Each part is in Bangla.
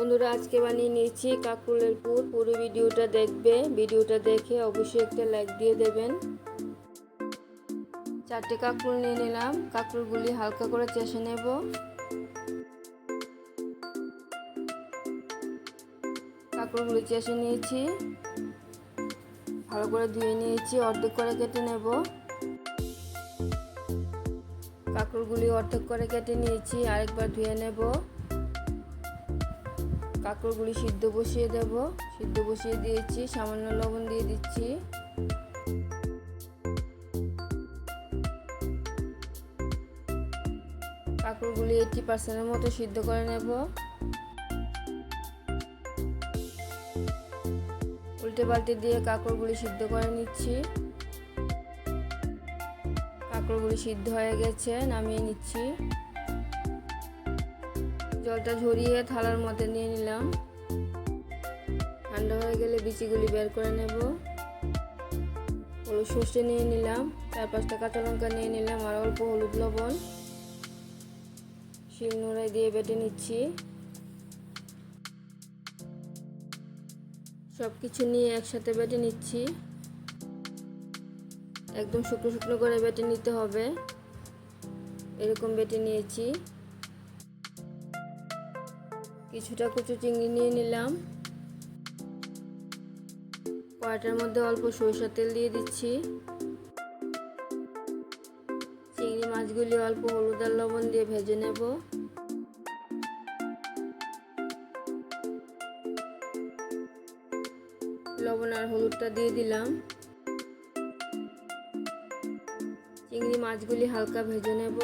বন্ধুরা, আজকে বানিয়ে নিয়েছি কাঁকরোলের পুর। পুরো ভিডিওটা দেখবে, ভিডিওটা দেখে অবশ্যই একটা লাইক দিয়ে দেবেন। 4টে কাঁকরোল নিয়ে নিলাম। কাঁকরোলগুলি হালকা করে চেষে নেব। কাঁকরোলগুলি চেষে নিয়েছি, ভালো করে ধুয়ে নিয়েছি, অর্ধেক করে কেটে নেব। কাঁকরোলগুলি অর্ধেক করে কেটে নিয়েছি, আরেকবার ধুয়ে নেব। কাঁকরোলগুলি সিদ্ধ বসিয়ে দেব। সিদ্ধ বসিয়ে দিয়েছি, সামান্য লবণ দিয়ে দিচ্ছি। কাঁকরোলগুলি 80% মতো সিদ্ধ করে নেব। উল্টে পাল্টে দিয়ে কাঁকরোলগুলি সিদ্ধ করে নিচ্ছি। কাঁকরোলগুলি সিদ্ধ হয়ে গেছে, নামিয়ে নিচ্ছি। জলটা ঝরিয়ে থালার মধ্যে নিয়ে নিলাম। ঠান্ডা হয়ে গেলে বিচিগুলি বের করে নেব। হলুদ সর্ষে নিয়ে নিলাম, 4-5টা কাঁচা লঙ্কা নিয়ে নিলাম, আর অল্প হলুদ লবণ শিলনোড়ায় দিয়ে বেটে নিচ্ছি। সব কিছু নিয়ে একসাথে বেটে নিচ্ছি। একদম শুকনো শুকনো করে বেটে নিতে হবে। এরকম বেটে নিয়েছি। কিছুটা কচু চিংড়ি নিয়ে নিলাম। কড়াইটার মধ্যে অল্প সরিষার তেল দিয়ে দিচ্ছি। চিংড়ি মাছগুলি অল্প হলুদ আর লবণ দিয়ে ভেজে নেব। লবণ আর হলুদটা দিয়ে দিলাম। চিংড়ি মাছগুলি হালকা ভেজে নেব।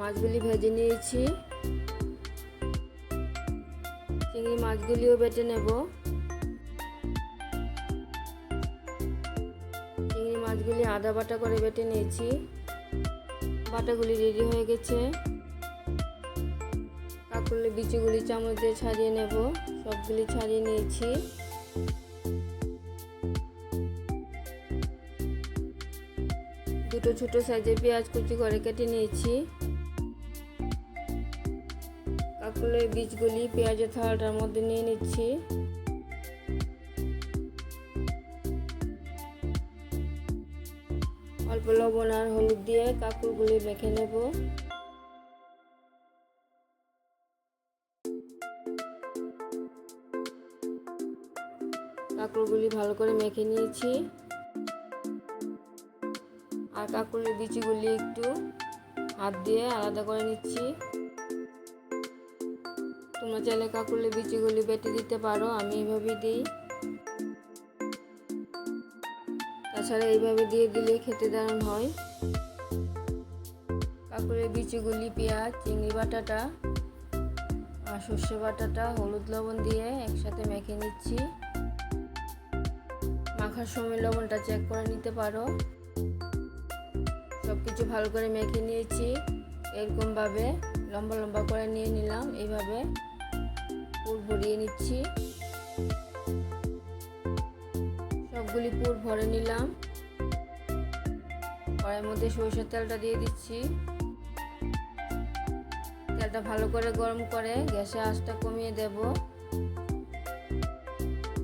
মাছগুলি ভেজে নিয়েছি। চিংড়ি মাছগুলিও বেটে নেব। চিংড়ি মাছগুলি আদা বাটা করে বেটে নিয়েছি। বাটাগুলি রেডি হয়ে গেছে। কাঁকরোলের বিচিগুলি চামচ দিয়ে ছাড়িয়ে নেব। সবগুলি ছাড়িয়ে নিয়েছি। দুটো ছোট সাইজের পেঁয়াজ কুচি করে কেটে নিয়েছি। কাঁকরোলের বীজগুলি পেঁয়াজের থালাটার মধ্যে নিয়ে নিচ্ছি। অল্প লবণ আর হলুদ দিয়ে কাঁকরোলগুলি মেখে নেব। কাঁকরোলগুলি ভালো করে মেখে নিয়েছি। আর কাঁকরোলের বিচিগুলি একটু হাত দিয়ে আলাদা করে নিচ্ছি। তোমরা চাইলে কাঁকরোলের বিচিগুলি বেটে দিতে পারো, আমি এইভাবেই দিই। তাছাড়া এইভাবে দিয়ে দিলে খেতে দারুণ হয়। কাঁকরোলের বিচিগুলি পেঁয়াজ, চিংড়ি বাটাটা আর সর্ষে বাটাটা হলুদ লবণ দিয়ে একসাথে মেখে নিচ্ছি। মাখার সময় লবণটা চেক করে নিতে পারো। সব কিছু ভালো করে মেখে নিয়েছি। এরকমভাবে লম্বা লম্বা করে নিয়ে নিলাম। এইভাবে পুর ভরিয়ে নিচ্ছি। সবগুলি পুর ভরে নিলাম। কড়াইয়ের মধ্যে সরিষার তেলটা দিয়ে দিচ্ছি। তেলটা ভালো করে গরম করে গ্যাসের আঁচটা কমিয়ে দেব।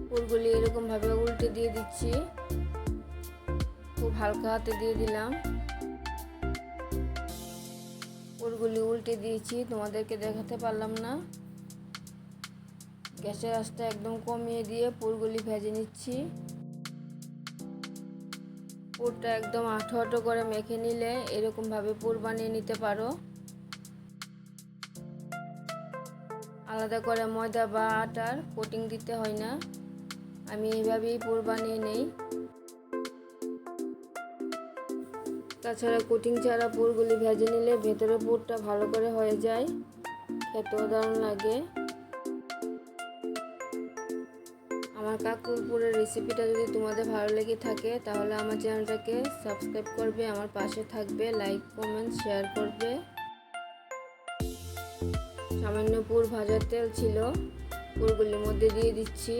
পুরগুলি এরকমভাবে উল্টে দিয়ে দিচ্ছি। খুব হালকা হাতে দিয়ে দিলাম। পুরগুলি উল্টে দিয়েছি, তোমাদেরকে দেখাতে পারলাম না। গ্যাসের আঁচটা একদম কমিয়ে দিয়ে পুরগুলি ভেজে নিচ্ছি। পুরটা একদম আঠো আঠো করে মেখে নিলে এরকমভাবে পুর বানিয়ে নিতে পারো। আলাদা করে ময়দা বা আটার কোটিং দিতে হয় না। আমি এইভাবেই পুর বানিয়ে নেই। তাছাড়া কোটিং ছাড়া পুরগুলি ভেজে নিলে ভেতরে পুরটা ভালো করে হয়ে যায়, খেতেও দারুণ লাগে। আমার কাঁকরোল পুরের রেসিপিটা যদি তোমাদের ভালো লেগে থাকে তাহলে আমার চ্যানেলটাকে সাবস্ক্রাইব করবে, আমার পাশে থাকবে, লাইক কমেন্ট শেয়ার করবে। সামান্য পুর ভাজার তেল ছিল, পুরগুলির মধ্যে দিয়ে দিচ্ছি।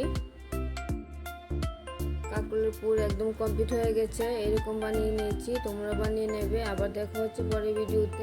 কাঁকরোলের পুর একদম কমপ্লিট হয়ে গেছে। এরকম বানিয়ে নিয়েছি, তোমরা বানিয়ে নেবে। আবার দেখা হচ্ছে পরের ভিডিওতে।